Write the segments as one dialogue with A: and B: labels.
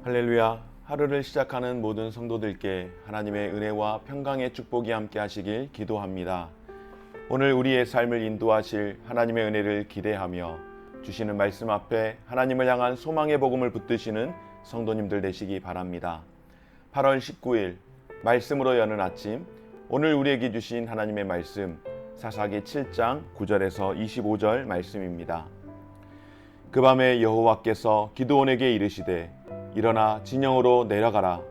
A: 할렐루야. 하루를 시작하는 모든 성도들께 하나님의 은혜와 평강의 축복이 함께 하시길 기도합니다. 오늘 우리의 삶을 인도하실 하나님의 은혜를 기대하며 주시는 말씀 앞에 하나님을 향한 소망의 복음을 붙드시는 성도님들 되시기 바랍니다. 8월 19일 말씀으로 여는 아침, 오늘 우리에게 주신 하나님의 말씀 사사기 7장 9절에서 25절 말씀입니다. 그 밤에 여호와께서 기드온에게 이르시되 일어나 진영으로 내려가라.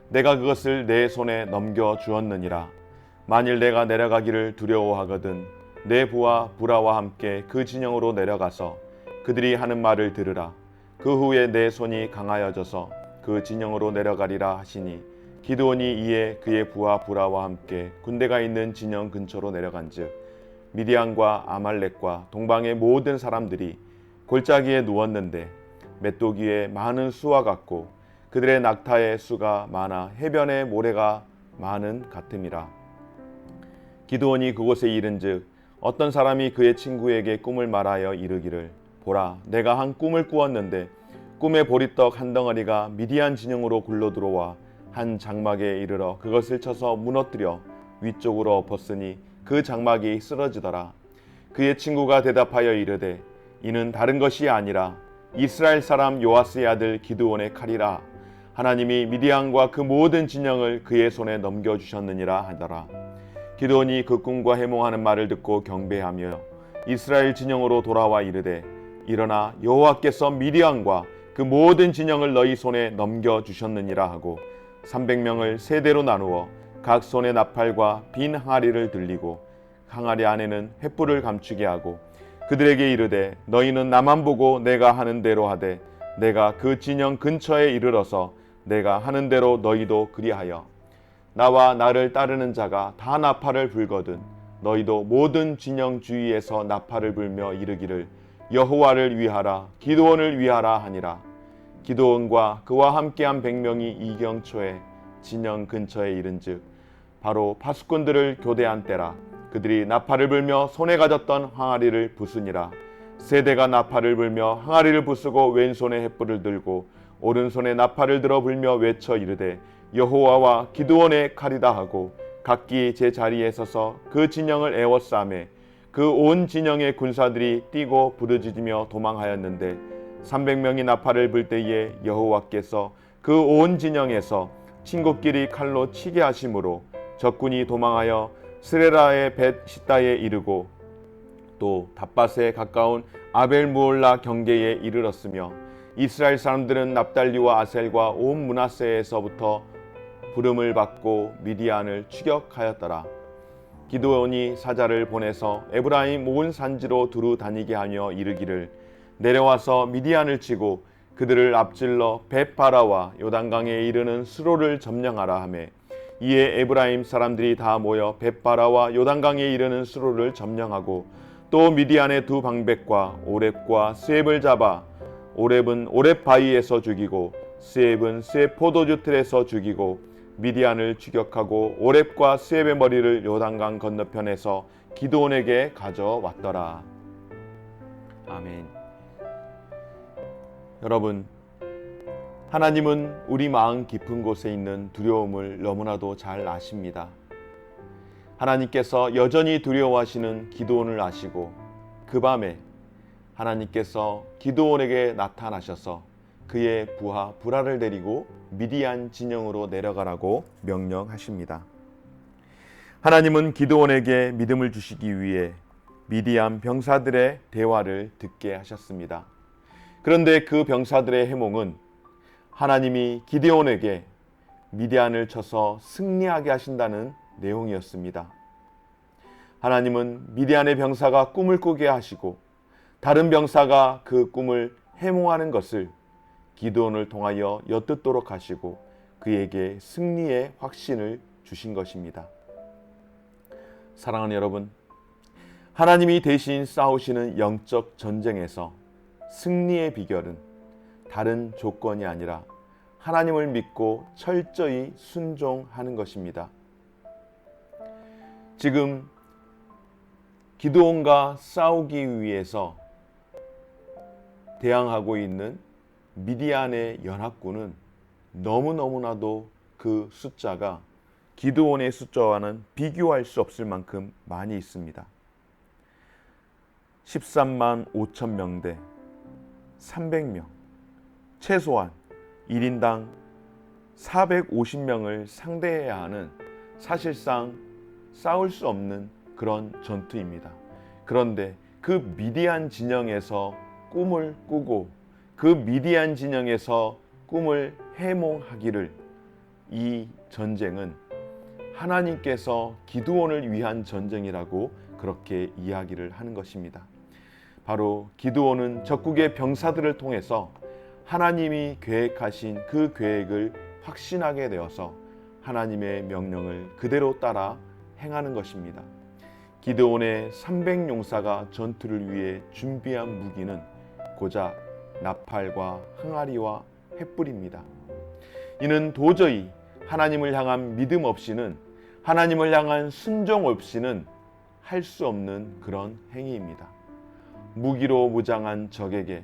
A: 내가 그것을 내 손에 넘겨 주었느니라. 만일 내가 내려가기를 두려워하거든 내 부하 부라와 함께 그 진영으로 내려가서 그들이 하는 말을 들으라. 그 후에 내 손이 강하여져서 그 진영으로 내려가리라 하시니 기드온이 이에 그의 부하 부라와 함께 군대가 있는 진영 근처로 내려간즉 미디안과 아말렉과 동방의 모든 사람들이 골짜기에 누웠는데 메뚜기의 많은 수와 같고 그들의 낙타의 수가 많아 해변의 모래가 많은 같음이라. 기드온이 그곳에 이른즉 어떤 사람이 그의 친구에게 꿈을 말하여 이르기를 보라, 내가 한 꿈을 꾸었는데 꿈의 보리떡 한 덩어리가 미디안 진영으로 굴러 들어와 한 장막에 이르러 그것을 쳐서 무너뜨려 위쪽으로 엎었으니 그 장막이 쓰러지더라. 그의 친구가 대답하여 이르되 이는 다른 것이 아니라 이스라엘 사람 요아스의 아들 기드온의 칼이라. 하나님이 미디안과 그 모든 진영을 그의 손에 넘겨주셨느니라 하더라. 기드온이 그 꿈과 해몽하는 말을 듣고 경배하며 이스라엘 진영으로 돌아와 이르되 일어나 여호와께서 미디안과 그 모든 진영을 너희 손에 넘겨주셨느니라 하고 300명을 세 대로 나누어 각 손에 나팔과 빈 항아리를 들리고 항아리 안에는 횃불을 감추게 하고 그들에게 이르되 너희는 나만 보고 내가 하는 대로 하되 내가 그 진영 근처에 이르러서 내가 하는 대로 너희도 그리하여 나와 나를 따르는 자가 다 나팔을 불거든 너희도 모든 진영 주위에서 나팔을 불며 이르기를 여호와를 위하라 기드온을 위하라 하니라. 기드온과 그와 함께한 100명이 이경초에 진영 근처에 이른즉 바로 파수꾼들을 교대한 때라. 그들이 나팔을 불며 손에 가졌던 항아리를 부수니라. 세대가 나팔을 불며 항아리를 부수고 왼손에 횃불을 들고 오른손에 나팔을 들어 불며 외쳐 이르되 여호와와 기드온의 칼이다 하고 각기 제 자리에 서서 그 진영을 에워싸매 그 온 진영의 군사들이 뛰고 부르짖으며 도망하였는데 300명이 나팔을 불 때에 여호와께서 그 온 진영에서 친구끼리 칼로 치게 하심으로 적군이 도망하여 스레라의 벳 시다에 이르고 또 답밭에 가까운 아벨무올라 경계에 이르렀으며 이스라엘 사람들은 납달리와 아셀과 온 므낫세에서부터 부름을 받고 미디안을 추격하였더라. 기드온이 사자를 보내서 에브라임 온 산지로 두루 다니게 하며 이르기를 내려와서 미디안을 치고 그들을 앞질러 벳바라와 요단강에 이르는 수로를 점령하라 하매 이에 에브라임 사람들이 다 모여 벳바라와 요단강에 이르는 수로를 점령하고 또 미디안의 두 방백과 오렙과 스웹을 잡아 오렙은 오렙 바위에서 죽이고 스웹은 스웹 포도주 틀에서 죽이고 미디안을 추격하고 오렙과 스웹의 머리를 요단강 건너편에서 기드온에게 가져왔더라. 아멘. 여러분, 하나님은 우리 마음 깊은 곳에 있는 두려움을 너무나도 잘 아십니다. 하나님께서 여전히 두려워하시는 기드온을 아시고 그 밤에 하나님께서 기드온에게 나타나셔서 그의 부하 부라를 데리고 미디안 진영으로 내려가라고 명령하십니다. 하나님은 기드온에게 믿음을 주시기 위해 미디안 병사들의 대화를 듣게 하셨습니다. 그런데 그 병사들의 해몽은 하나님이 기드온에게 미디안을 쳐서 승리하게 하신다는 내용이었습니다. 하나님은 미디안의 병사가 꿈을 꾸게 하시고 다른 병사가 그 꿈을 해몽하는 것을 기드온을 통하여 엿듣도록 하시고 그에게 승리의 확신을 주신 것입니다. 사랑하는 여러분, 하나님이 대신 싸우시는 영적 전쟁에서 승리의 비결은 다른 조건이 아니라 하나님을 믿고 철저히 순종하는 것입니다. 지금 기드온과 싸우기 위해서 대항하고 있는 미디안의 연합군은 너무너무나도 그 숫자가 기드온의 숫자와는 비교할 수 없을 만큼 많이 있습니다. 13만 5천 명대 300명, 최소한 1인당 450명을 상대해야 하는 사실상 싸울 수 없는 그런 전투입니다. 그런데 그 미디안 진영에서 꿈을 꾸고 그 미디안 진영에서 꿈을 해몽하기를 이 전쟁은 하나님께서 기드온을 위한 전쟁이라고 그렇게 이야기를 하는 것입니다. 바로 기드온은 적국의 병사들을 통해서 하나님이 계획하신 그 계획을 확신하게 되어서 하나님의 명령을 그대로 따라 행하는 것입니다. 기드온의 300용사가 전투를 위해 준비한 무기는 고작 나팔과 항아리와 횃불입니다. 이는 도저히 하나님을 향한 믿음 없이는, 하나님을 향한 순종 없이는 할 수 없는 그런 행위입니다. 무기로 무장한 적에게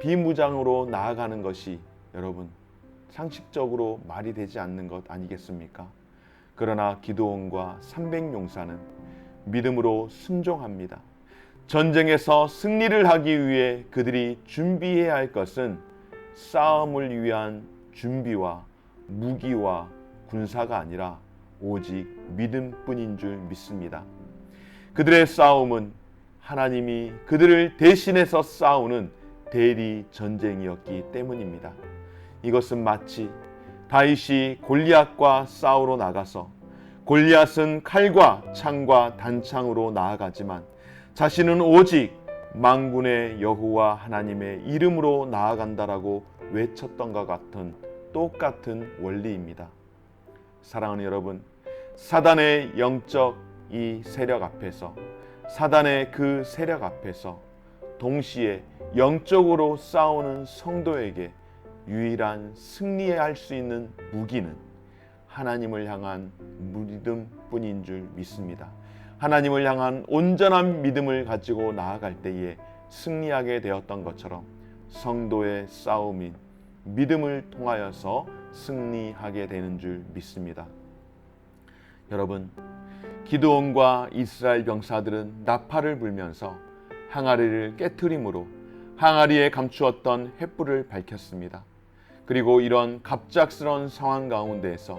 A: 비무장으로 나아가는 것이 여러분 상식적으로 말이 되지 않는 것 아니겠습니까? 그러나 기드온과 300용사는 믿음으로 순종합니다. 전쟁에서 승리를 하기 위해 그들이 준비해야 할 것은 싸움을 위한 준비와 무기와 군사가 아니라 오직 믿음뿐인 줄 믿습니다. 그들의 싸움은 하나님이 그들을 대신해서 싸우는 대리 전쟁이었기 때문입니다. 이것은 마치 다윗이 골리앗과 싸우러 나가서 골리앗은 칼과 창과 단창으로 나아가지만 자신은 오직 만군의 여호와 하나님의 이름으로 나아간다라고 외쳤던 것 같은 똑같은 원리입니다. 사랑하는 여러분, 사단의 영적 이 세력 앞에서, 사단의 그 세력 앞에서 동시에 영적으로 싸우는 성도에게 유일한 승리할 수 있는 무기는 하나님을 향한 믿음뿐인 줄 믿습니다. 하나님을 향한 온전한 믿음을 가지고 나아갈 때에 승리하게 되었던 것처럼 성도의 싸움인 믿음을 통하여서 승리하게 되는 줄 믿습니다. 여러분, 기드온과 이스라엘 병사들은 나팔을 불면서 항아리를 깨트림으로 항아리에 감추었던 횃불을 밝혔습니다. 그리고 이런 갑작스러운 상황 가운데에서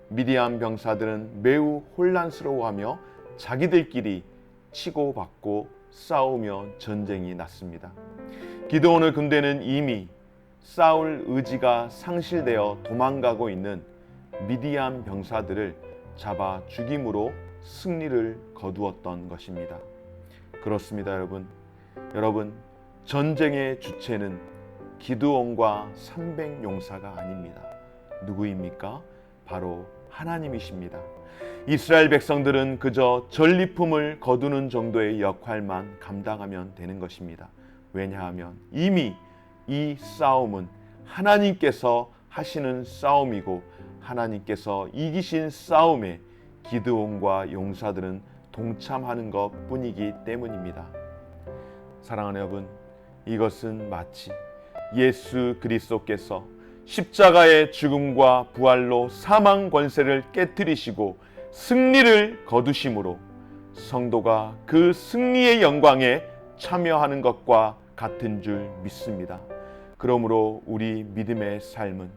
A: 미디안 병사들은 매우 혼란스러워하며 자기들끼리 치고받고 싸우며 전쟁이 났습니다. 기드온의 군대는 이미 싸울 의지가 상실되어 도망가고 있는 미디안 병사들을 잡아 죽임으로 승리를 거두었던 것입니다. 그렇습니다, 여러분. 전쟁의 주체는 기드온과 300용사가 아닙니다. 누구입니까? 바로 하나님이십니다. 이스라엘 백성들은 그저 전리품을 거두는 정도의 역할만 감당하면 되는 것입니다. 왜냐하면 이미 이 싸움은 하나님께서 하시는 싸움이고 하나님께서 이기신 싸움에 기드온과 용사들은 동참하는 것 뿐이기 때문입니다. 사랑하는 여러분, 이것은 마치 예수 그리스도께서 십자가의 죽음과 부활로 사망 권세를 깨뜨리시고 승리를 거두심으로 성도가 그 승리의 영광에 참여하는 것과 같은 줄 믿습니다. 그러므로 우리 믿음의 삶은,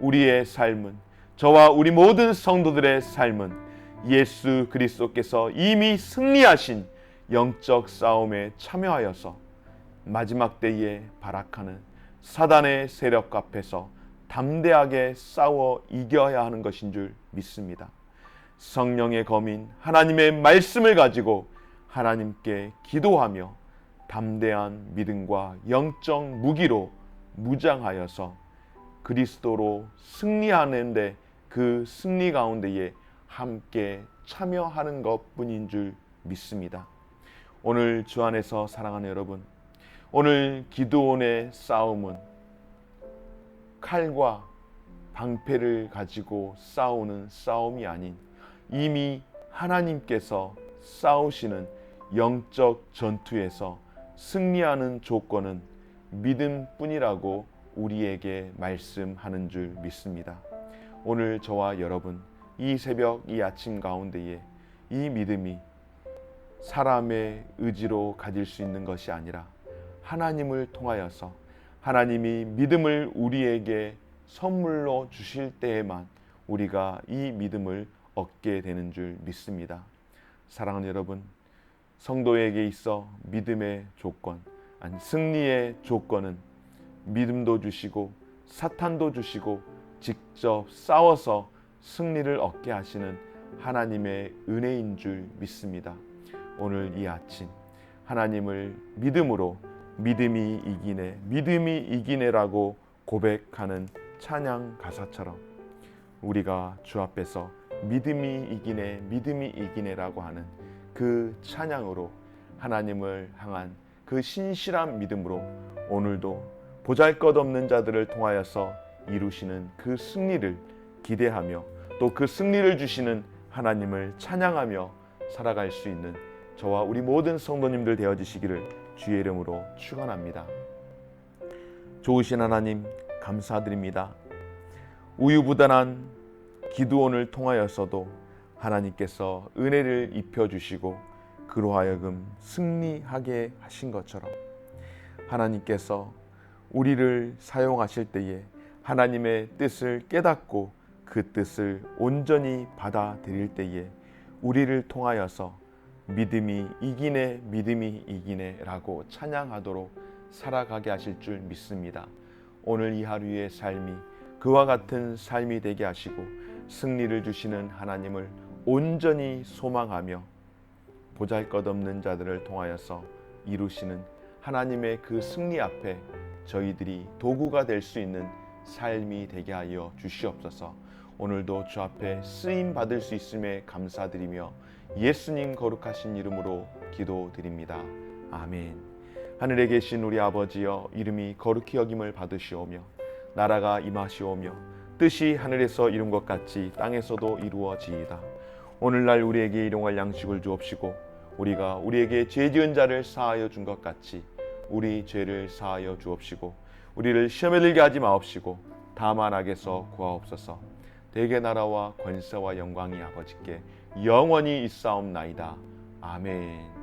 A: 우리의 삶은, 저와 우리 모든 성도들의 삶은 예수 그리스도께서 이미 승리하신 영적 싸움에 참여하여서 마지막 때에 발악하는 사단의 세력 앞에서 담대하게 싸워 이겨야 하는 것인 줄 믿습니다. 성령의 검인 하나님의 말씀을 가지고 하나님께 기도하며 담대한 믿음과 영적 무기로 무장하여서 그리스도로 승리하는데 그 승리 가운데에 함께 참여하는 것뿐인 줄 믿습니다. 오늘 주 안에서 사랑하는 여러분, 오늘 기드온의 싸움은 칼과 방패를 가지고 싸우는 싸움이 아닌 이미 하나님께서 싸우시는 영적 전투에서 승리하는 조건은 믿음뿐이라고 우리에게 말씀하는 줄 믿습니다. 오늘 저와 여러분 이 새벽 이 아침 가운데에 이 믿음이 사람의 의지로 가질 수 있는 것이 아니라 하나님을 통하여서 하나님이 믿음을 우리에게 선물로 주실 때에만 우리가 이 믿음을 얻게 되는 줄 믿습니다. 사랑하는 여러분, 성도에게 있어 믿음의 조건, 아니 승리의 조건은 믿음도 주시고 사탄도 주시고 직접 싸워서 승리를 얻게 하시는 하나님의 은혜인 줄 믿습니다. 오늘 이 아침 하나님을 믿음으로 믿음이 이기네라고 고백하는 찬양 가사처럼 우리가 주 앞에서 믿음이 이기네라고 하는 그 찬양으로 하나님을 향한 그 신실한 믿음으로 오늘도 보잘것없는 자들을 통하여서 이루시는 그 승리를 기대하며 또 그 승리를 주시는 하나님을 찬양하며 살아갈 수 있는 저와 우리 모든 성도님들 되어지시기를 주의 이름으로 축원합니다. 좋으신 하나님 감사드립니다. 우유부단한 기드온을 통하여서도 하나님께서 은혜를 입혀주시고 그로 하여금 승리하게 하신 것처럼 하나님께서 우리를 사용하실 때에 하나님의 뜻을 깨닫고 그 뜻을 온전히 받아들일 때에 우리를 통하여서 믿음이 이기네 라고 찬양하도록 살아가게 하실 줄 믿습니다. 오늘 이 하루의 삶이 그와 같은 삶이 되게 하시고 승리를 주시는 하나님을 온전히 소망하며 보잘것없는 자들을 통하여서 이루시는 하나님의 그 승리 앞에 저희들이 도구가 될 수 있는 삶이 되게 하여 주시옵소서. 오늘도 주 앞에 쓰임 받을 수 있음에 감사드리며 예수님 거룩하신 이름으로 기도드립니다. 아멘. 하늘에 계신 우리 아버지여, 이름이 거룩히 여김을 받으시오며 나라가 임하시오며 뜻이 하늘에서 이룬 것 같이 땅에서도 이루어지이다. 오늘날 우리에게 일용할 양식을 주옵시고 우리가 우리에게 죄 지은 자를 사하여 준 것 같이 우리 죄를 사하여 주옵시고 우리를 시험에 들게 하지 마옵시고 다만 악에서 구하옵소서. 대개 나라와 권세와 영광이 아버지께 영원히 있사옵나이다. 아멘.